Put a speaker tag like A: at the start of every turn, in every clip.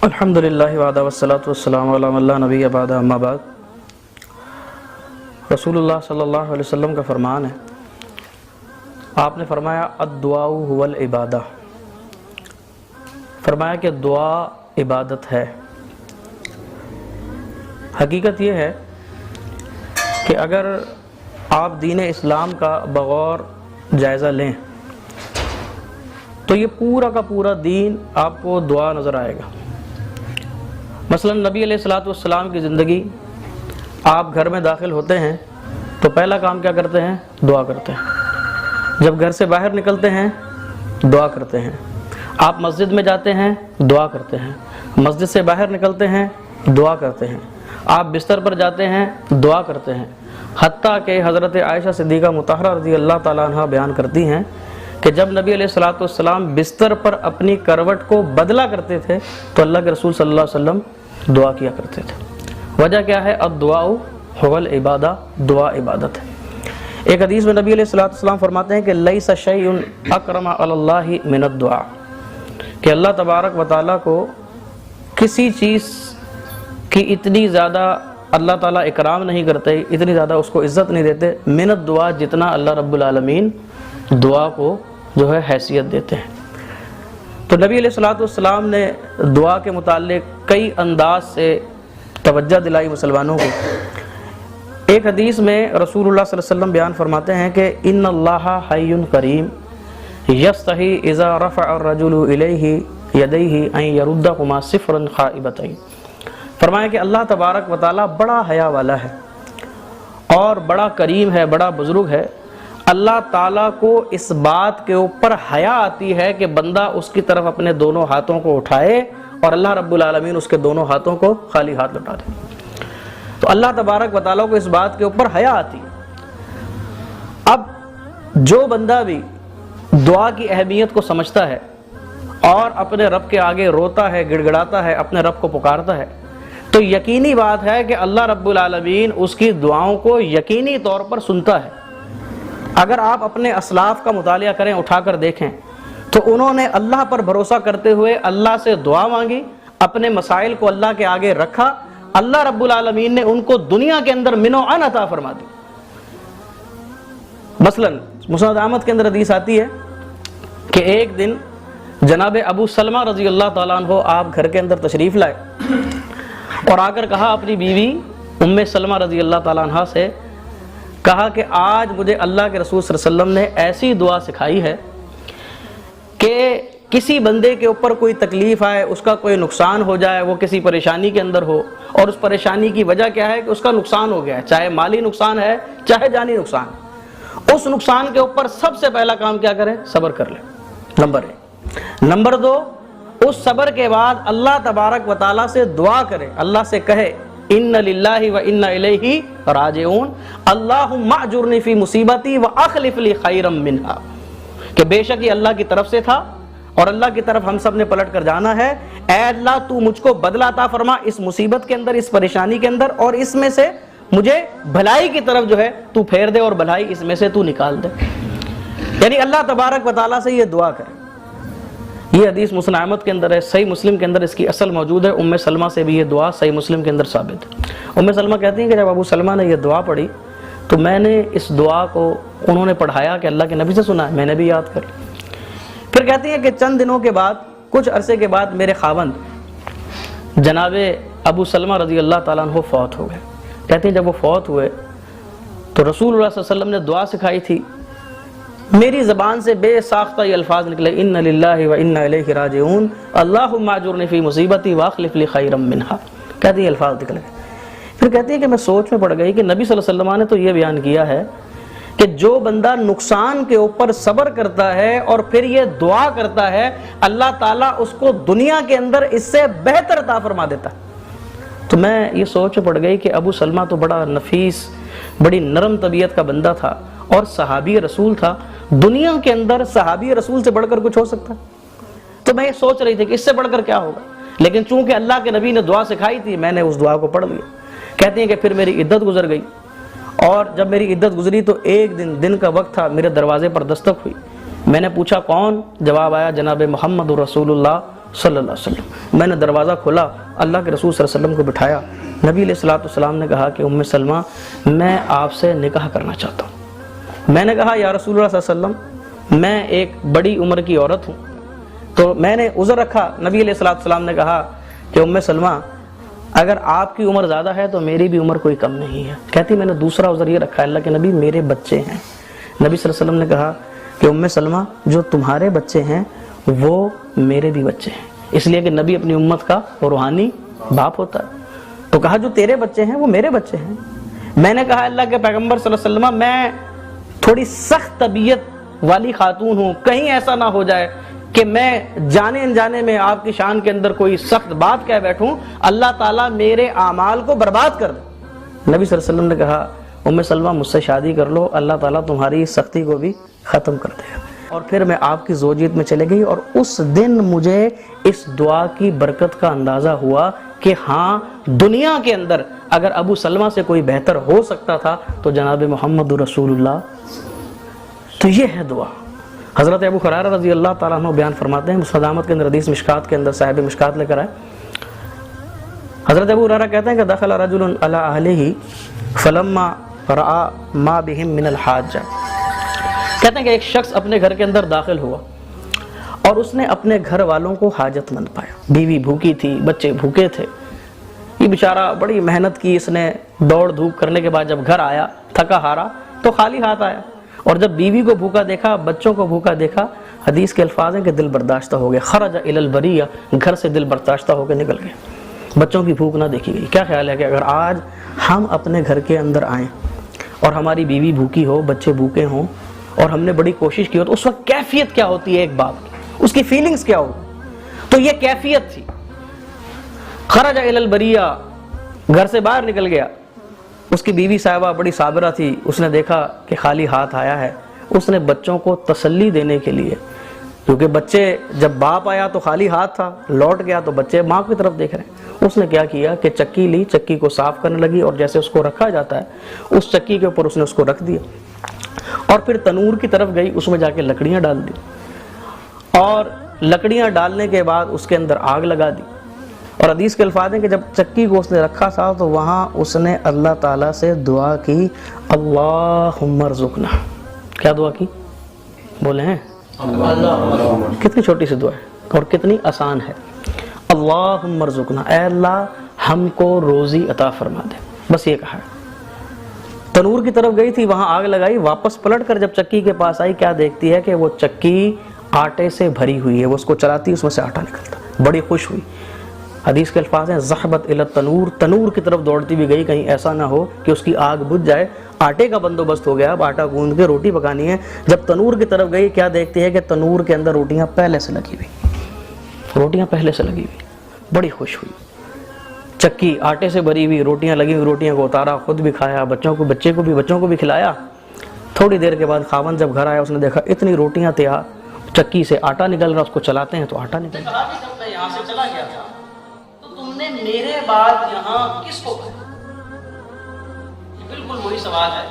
A: الحمدللہ وعدہ والصلاة والسلام علی من لا نبی بعد اما بعد۔ رسول اللہ صلی اللہ علیہ وسلم کا فرمان ہے، آپ نے فرمایا الدعاء هو العبادہ، فرمایا کہ دعا عبادت ہے۔ حقیقت یہ ہے کہ اگر آپ دین اسلام کا بغور جائزہ لیں تو یہ پورا کا پورا دین آپ کو دعا نظر آئے گا۔ مثلا نبی علیہ الصلوۃ والسلام کی زندگی، آپ گھر میں داخل ہوتے ہیں تو پہلا کام کیا کرتے ہیں؟ دعا کرتے ہیں۔ جب گھر سے باہر نکلتے ہیں دعا کرتے ہیں۔ آپ مسجد میں جاتے ہیں دعا کرتے ہیں۔ مسجد سے باہر نکلتے ہیں دعا کرتے ہیں۔ آپ بستر پر جاتے ہیں دعا کرتے ہیں۔ حتیٰ کہ حضرت عائشہ صدیقہ مطہرہ رضی اللہ تعالیٰ عنہ بیان کرتی ہیں کہ جب نبی علیہ الصلوۃ والسلام بستر پر اپنی کروٹ کو بدلا کرتے تھے تو اللہ کے رسول صلی اللہ علیہ وسلم دعا کیا کرتے تھے۔ وجہ کیا ہے؟ الدعاء هو العبادہ، دعا عبادت ہے۔ ایک حدیث میں نبی علیہ الصلوۃ والسلام فرماتے ہیں کہ لیس شیء اکرم علی اللہ من الدعاء، کہ اللہ تبارک و تعالیٰ کو کسی چیز کی اتنی زیادہ اللہ تعالیٰ اکرام نہیں کرتے، اتنی زیادہ اس کو عزت نہیں دیتے من الدعاء، جتنا اللہ رب العالمین دعا کو جو ہے حیثیت دیتے ہیں۔ تو نبی علیہ الصلوۃ والسلام نے دعا کے متعلق کئی انداز سے توجہ دلائی مسلمانوں کو۔ ایک حدیث میں رسول اللہ صلی اللہ علیہ وسلم بیان فرماتے ہیں کہ ان اللہ حی کریم یستحی اذا رفع الرجل الیہ یدیہ ان یردہما صفرا خائبتین، فرمایا کہ اللہ تبارک و تعالیٰ بڑا حیا والا ہے اور بڑا کریم ہے، بڑا بزرگ ہے۔ اللہ تعالیٰ کو اس بات کے اوپر حیا آتی ہے کہ بندہ اس کی طرف اپنے دونوں ہاتھوں کو اٹھائے اور اللہ رب العالمین اس کے دونوں ہاتھوں کو خالی ہاتھ لوٹا دے۔ تو اللہ تبارک و تعالیٰ کو اس بات کے اوپر حیا آتی ہے۔ اب جو بندہ بھی دعا کی اہمیت کو سمجھتا ہے اور اپنے رب کے آگے روتا ہے، گڑ گڑاتا ہے، اپنے رب کو پکارتا ہے، تو یقینی بات ہے کہ اللہ رب العالمین اس کی دعاؤں کو یقینی طور پر سنتا ہے۔ اگر آپ اپنے اسلاف کا مطالعہ کریں، اٹھا کر دیکھیں تو انہوں نے اللہ پر بھروسہ کرتے ہوئے اللہ سے دعا مانگی، اپنے مسائل کو اللہ کے آگے رکھا، اللہ رب العالمین نے ان کو دنیا کے اندر من و عن عطا فرما دی۔ مثلا مسند احمد کے اندر حدیث آتی ہے کہ ایک دن جناب ابو سلمہ رضی اللہ تعالیٰ عنہ آپ گھر کے اندر تشریف لائے اور آ کر کہا اپنی بیوی ام سلمہ رضی اللہ تعالیٰ عنہ سے، کہا کہ آج مجھے اللہ کے رسول صلی اللہ علیہ وسلم نے ایسی دعا سکھائی ہے کہ کسی بندے کے اوپر کوئی تکلیف آئے، اس کا کوئی نقصان ہو جائے، وہ کسی پریشانی کے اندر ہو اور اس پریشانی کی وجہ کیا ہے کہ اس کا نقصان ہو گیا ہے، چاہے مالی نقصان ہے چاہے جانی نقصان ہے، اس نقصان کے اوپر سب سے پہلا کام کیا کرے؟ صبر کر لے، نمبر 1۔ نمبر 2، اس صبر کے بعد اللہ تبارک و تعالیٰ سے دعا کرے، اللہ سے کہے ان للہ و انا الیہ راجعون، اللہم اجرنی فی مصیبتی و اخلف لی خیرا منہا، کہ بے شک یہ اللہ کی طرف سے تھا اور اللہ کی طرف ہم سب نے پلٹ کر جانا ہے۔ اے اللہ تو مجھ کو بدلہ عطا فرما اس مصیبت کے اندر، اس پریشانی کے اندر، اور اس میں سے مجھے بھلائی کی طرف جو ہے تو پھیر دے اور بھلائی اس میں سے تو نکال دے۔ یعنی اللہ تبارک و تعالیٰ سے یہ دعا کرے۔ یہ حدیث مسند احمد کے اندر ہے، صحیح مسلم کے اندر اس کی اصل موجود ہے۔ ام سلمہ سے بھی یہ دعا صحیح مسلم کے اندر ثابت ہے۔ ام سلمہ کہتی ہیں کہ جب ابو سلمہ نے یہ دعا پڑھی تو میں نے اس دعا کو انہوں نے پڑھایا کہ اللہ کے نبی سے سنا ہے، میں نے بھی یاد کر۔ پھر کہتی ہیں کہ چند دنوں کے بعد، کچھ عرصے کے بعد میرے خاوند جناب ابو سلمہ رضی اللہ تعالیٰ عنہ فوت ہو گئے۔ کہتے ہیں جب وہ فوت ہوئے تو رسول اللہ صلی اللہ علیہ وسلم نے دعا سکھائی تھی، میری زبان سے بے ساختہ یہ الفاظ نکلے ان للہ و انا الیہ راجعون، اللہم اجرنی فی مصیبتی واخلف لی خیرا منہا، کہتی ہیں الفاظ نکلے۔ پھر کہتی ہے کہ میں سوچ میں پڑ گئی کہ نبی صلی اللہ علیہ وسلم نے تو یہ بیان کیا ہے کہ جو بندہ نقصان کے اوپر صبر کرتا ہے اور پھر یہ دعا کرتا ہے، اللہ تعالیٰ اس کو دنیا کے اندر اس سے بہتر عطا فرما دیتا۔ تو میں یہ سوچ میں پڑ گئی کہ ابو سلمہ تو بڑا نفیس، بڑی نرم طبیعت کا بندہ تھا اور صحابی رسول تھا، دنیا کے اندر صحابی رسول سے بڑھ کر کچھ ہو سکتا؟ تو میں یہ سوچ رہی تھی کہ اس سے بڑھ کر کیا ہوگا، لیکن چونکہ اللہ کے نبی نے دعا سکھائی تھی میں نے اس دعا کو پڑھ لیا۔ کہتی ہیں کہ پھر میری عدت گزر گئی، اور جب میری عدت گزری تو ایک دن کا وقت تھا، میرے دروازے پر دستک ہوئی، میں نے پوچھا کون؟ جواب آیا جناب محمد رسول اللہ صلی اللہ علیہ وسلم۔ میں نے دروازہ کھولا، اللہ کے رسول صلی اللہ علیہ وسلم کو بٹھایا۔ نبی علیہ الصلوۃ والسلام نے کہا کہ ام سلمہ میں آپ سے نکاح کرنا چاہتا ہوں۔ میں نے کہا یا رسول اللہ صلی اللہ علیہ وسلم میں ایک بڑی عمر کی عورت ہوں، تو میں نے عذر رکھا۔ نبی علیہ الصلوۃ والسلام نے کہا کہ ام سلمہ اگر آپ کی عمر زیادہ ہے تو میری بھی عمر کوئی کم نہیں ہے۔ کہتی میں نے دوسرا عذر یہ رکھا، اللہ کے نبی میرے بچے ہیں۔ نبی صلی اللہ علیہ وسلم نے کہا کہ ام سلمہ جو تمہارے بچے ہیں وہ میرے بھی بچے ہیں، اس لیے کہ نبی اپنی امت کا روحانی باپ ہوتا ہے۔ تو کہا جو تیرے بچے ہیں وہ میرے بچے ہیں۔ میں نے کہا اللہ کے پیغمبر صلی اللہ علیہ وسلم میں تھوڑی سخت طبیعت والی خاتون ہوں، کہیں ایسا نہ ہو جائے کہ میں جانے انجانے میں آپ کی شان کے اندر کوئی سخت بات کہہ بیٹھوں، اللہ تعالیٰ میرے اعمال کو برباد کر دے۔ نبی صلی اللہ علیہ وسلم نے کہا ام سلمہ مجھ سے شادی کر لو، اللہ تعالیٰ تمہاری سختی کو بھی ختم کر دے گا۔ اور پھر میں آپ کی زوجیت میں چلے گئی، اور اس دن مجھے اس دعا کی برکت کا اندازہ ہوا کہ ہاں دنیا کے اندر اگر ابو سلمہ سے کوئی بہتر ہو سکتا تھا تو جناب محمد رسول اللہ۔ تو یہ ہے دعا۔ حضرت ابو ہریرہ رضی اللہ تعالیٰ عنہ بیان فرماتے ہیں، مسند احمد کے اندر حدیث مشکات کے اندر صاحب مشکات لے کر آئے، حضرت ابو ہریرہ کہتے ہیں کہ دخل رجل علی اہلہ فلما رأى ما بهم من الحاجہ، کہتے ہیں کہ ایک شخص اپنے گھر کے اندر داخل ہوا اور اس نے اپنے گھر والوں کو حاجت مند پایا۔ بیوی بھوکی تھی، بچے بھوکے تھے، یہ بیچارہ بڑی محنت کی، اس نے دوڑ دھوپ کرنے کے بعد جب گھر آیا تھکا ہارا تو خالی ہاتھ آیا، اور جب بیوی کو بھوکا دیکھا، بچوں کو بھوکا دیکھا، حدیث کے الفاظ ہیں کہ دل برداشتہ ہو گیا، خرج الی البریہ، گھر سے دل برداشتہ ہو کے نکل گئے، بچوں کی بھوک نہ دیکھی گئی۔ کیا خیال ہے کہ اگر آج ہم اپنے گھر کے اندر آئیں اور ہماری بیوی بھوکی ہو، بچے بھوکے ہوں، اور ہم نے بڑی کوشش کی ہو، تو اس وقت کیفیت کیا ہوتی ہے ایک باپ کی، اس کی فیلنگز کیا ہو؟ تو یہ کیفیت تھی۔ خرج الی البریہ، گھر سے باہر نکل گیا، اس کی بیوی صاحبہ بڑی صابرہ تھی، اس نے دیکھا کہ خالی ہاتھ آیا ہے، اس نے بچوں کو تسلی دینے کے لیے، کیونکہ بچے جب باپ آیا تو خالی ہاتھ تھا، لوٹ گیا تو بچے ماں کی طرف دیکھ رہے ہیں، اس نے کیا کیا کہ چکی لی، چکی کو صاف کرنے لگی، اور جیسے اس کو رکھا جاتا ہے اس چکی کے اوپر اس نے اس کو رکھ دیا، اور پھر تنور کی طرف گئی، اس میں جا کے لکڑیاں ڈال دی، اور لکڑیاں ڈالنے کے بعد اس کے اندر آگ لگا دی، اور حدیث کے الفاظ ہیں کہ جب چکی کو اس نے رکھا تھا تو وہاں اس نے اللہ تعالیٰ سے دعا کی، اللہم ارزقنا۔ کیا دعا کی؟ بولے ہیں کتنی چھوٹی سی دعا ہے اور کتنی آسان ہے، اللہم ارزقنا، اے اللہ ہم کو روزی عطا فرما دے، بس یہ کہا ہے۔ تنور کی طرف گئی تھی، وہاں آگ لگائی، واپس پلٹ کر جب چکی کے پاس آئی، کیا دیکھتی ہے کہ وہ چکی آٹے سے بھری ہوئی ہے، وہ اس کو چلاتی، اس میں سے آٹا نکلتا، بڑی خوش ہوئی۔ حدیث کے الفاظ ہیں ذہبت الی التنور، تنور کی طرف دوڑتی بھی گئی، کہیں ایسا نہ ہو کہ اس کی آگ بجھ جائے۔ آٹے کا بندوبست ہو گیا، اب آٹا گوندھ کے روٹی پکانی ہے۔ جب تنور کی طرف گئی، کیا دیکھتی ہے کہ تنور کے اندر روٹیاں پہلے سے لگی ہوئی، روٹیاں پہلے سے لگی ہوئی، بڑی خوش ہوئی۔ چکی آٹے سے بھری ہوئی، روٹیاں لگی ہوئی، روٹیاں کو اتارا، خود بھی کھایا، بچوں کو بھی کھلایا۔ تھوڑی دیر کے بعد خاوند جب گھر آیا، اس نے دیکھا اتنی روٹیاں تیار، چکی سے آٹا نکل رہا، اس کو چلاتے ہیں تو آٹا نکل رہا۔ جب میں یہاں سے چلا گیا تھا تو تم نے میرے بعد یہاں کس کو کھایا؟ یہ بالکل وہی سوال ہے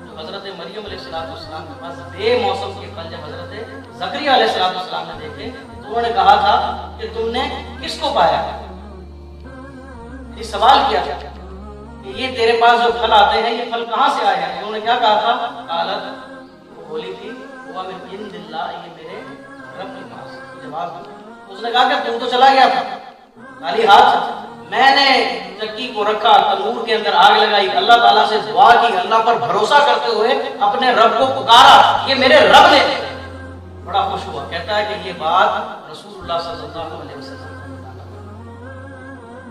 A: جو حضرت مریم علیہ السلام کے پاس بے موسم کے پھل جب حضرت زکریا علیہ السلام نے دیکھے تو انہوں نے کہا تھا کہ تم نے کس کو پایا؟ یہ سوال کیا تھا کہ یہ تیرے پاس جو پھل آتے ہیں یہ پھل کہاں سے آئے ہیں؟ انہوں نے کیا کہا تھا؟ قالت، وہ بولی تھی، ہوا من عند اللہ، یہ میرے رب کے پاس جواب دیا۔ اس نے کہا کہ تم تو چلا گیا تھا خالی ہاتھ، میں نے چکی کو رکھا، تنور کے اندر آگ لگائی، اللہ تعالیٰ سے دعا کی، اللہ پر بھروسہ کرتے ہوئے اپنے رب کو پکارا، یہ میرے رب نے دیا۔ بڑا خوش ہوا، کہتا ہے کہ یہ بات رسول اللہ صلی اللہ علیہ وسلم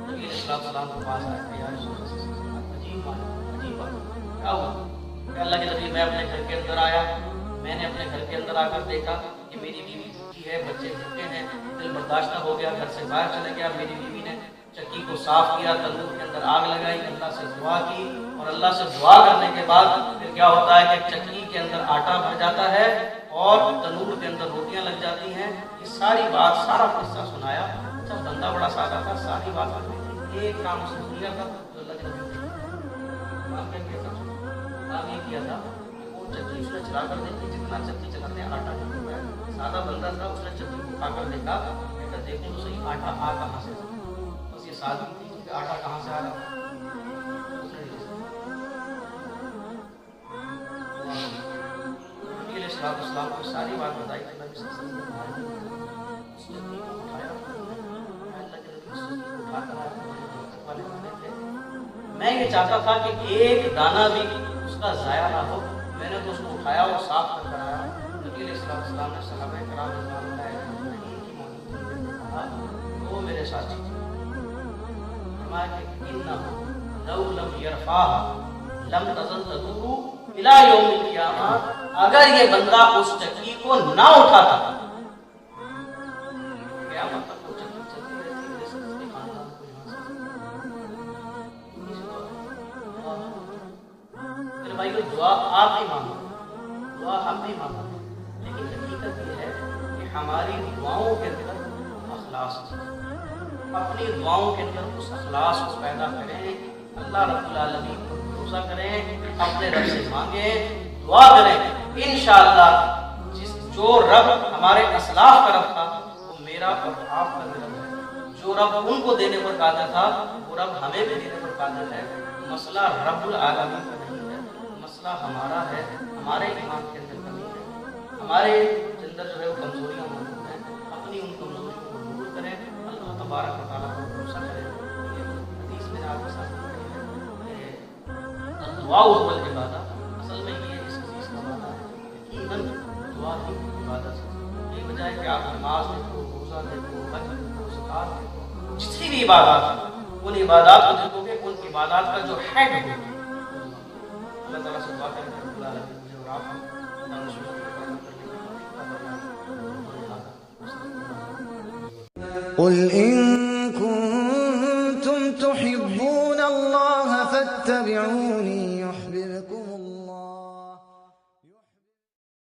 A: نبی علیہ السلام کے پاس آیا کہ یا رسول اللہ، عجیب بات کیا ہوا؟ کہ اللہ کے نبی میں اپنے گھر کے اندر آیا، میں نے اپنے گھر کے اندر آ کر دیکھا کہ میری بیوی بھوکی ہے، بچے بھوکے ہیں، دل برداشتہ ہو گیا، گھر سے باہر چلے گیا۔ میری بیوی نے چکی کو صاف کیا، تنور کے اندر آگ لگائی، اللہ سے دعا کی، اور اللہ سے دعا کرنے کے بعد پھر کیا ہوتا ہے کہ چکی کے اندر آٹا بھر جاتا ہے اور تنور کے اندر روٹیاں لگ جاتی ہیں۔ یہ ساری بات، سارا قصہ سنایا۔ جب بندہ بڑا سادہ تھا، ساری بات کرنی تھی، ایک کام اس نے کیا تھا جو اللہ کے نبی کام یہ کیا تھا کہ وہ چکی اس نے چلا کر دیکھی، جتنا چکی چلاتے ہیں آٹا نہیں ہوتا ہے۔ سادہ بندہ تھا، اس نے چکی کو اٹھا کر دیکھا، دیکھیں تو صحیح آٹا آ کہاں سے، بس یہ سادگی تھی کہ آٹا کہاں سے آ رہا ہے. نبی علیہ السلام کو ساری بات بتائی کہ نبی صلی اللہ علیہ وسلم نے اٹھایا، اللہ کے نبی صلی اللہ علیہ وسلم اٹھا کر والے بندے تھے. میں یہ چاہتا تھا کہ ایک دانہ بھی اس کا ضائع نہ ہو. میں نے تو اس کو اٹھایا اور صاف کر کر آیا. نبی علیہ السلام نے صحابہ کرام رضوان اللہ علیہم کی موجودگی میں کہا وہ میرے ساتھی فرمایا کہ انہ لو لم یرفعها لم تزل تدور الى یوم القیامہ. اگر یہ بندہ اس چکی کو نہ اٹھاتا قیامت تک وہ چکی چلتی رہتی جیسے اس کے خاندان کو یہاں سے. میرے بھائی کو دعا آپ ہی مانگو، دعا ہم بھی مانگو، لیکن حقیقت یہ ہے کہ ہماری دعاؤں کے اندر اخلاص، اپنی دعاؤں کے اندر اس اخلاص کو پیدا کریں. اللہ رب العالمین کو بھروسہ کریں، اپنے رب سے مانگیں، دعا کریں. انشاءاللہ جو رب ہمارے اسلاف کا رب تھا وہ میرا اور آپ کا رب ہے. جو رب ان کو دینے پر قادر تھا وہ رب ہمیں بھی دینے پر قادر ہے. مسئلہ رب العالمین کا نہیں ہے، مسئلہ ہمارا ہے. ہمارے ایمان کے اندر کمی ہے، ہمارے اندر جو ہے وہ کمزوریاں موجود ہیں. اپنی ان کمزوریوں کو دور کریں، اللہ تبارک و تعالیٰ کو بھروسہ کریں. حدیث میں آپ کے ساتھ دعا اول عبادت، اصل میں یہ اس چیز کا معنی ہے یقیناً دعا ہی عبادت ہے. یہ وجہ ہے کہ آپ نماز دیکھو، روزہ دیکھو، حج دیکھو، زکات دیکھو، جتنی بھی عبادات ہیں ان عبادات کو دیکھو گے، ان عبادات کا جو ہیڈ ہوگا اللہ تعالیٰ سے دعا کریں کہ اللہ علیہ مجھے اور آپ ہم
B: قل إن كنتم تحبون الله فاتبعوني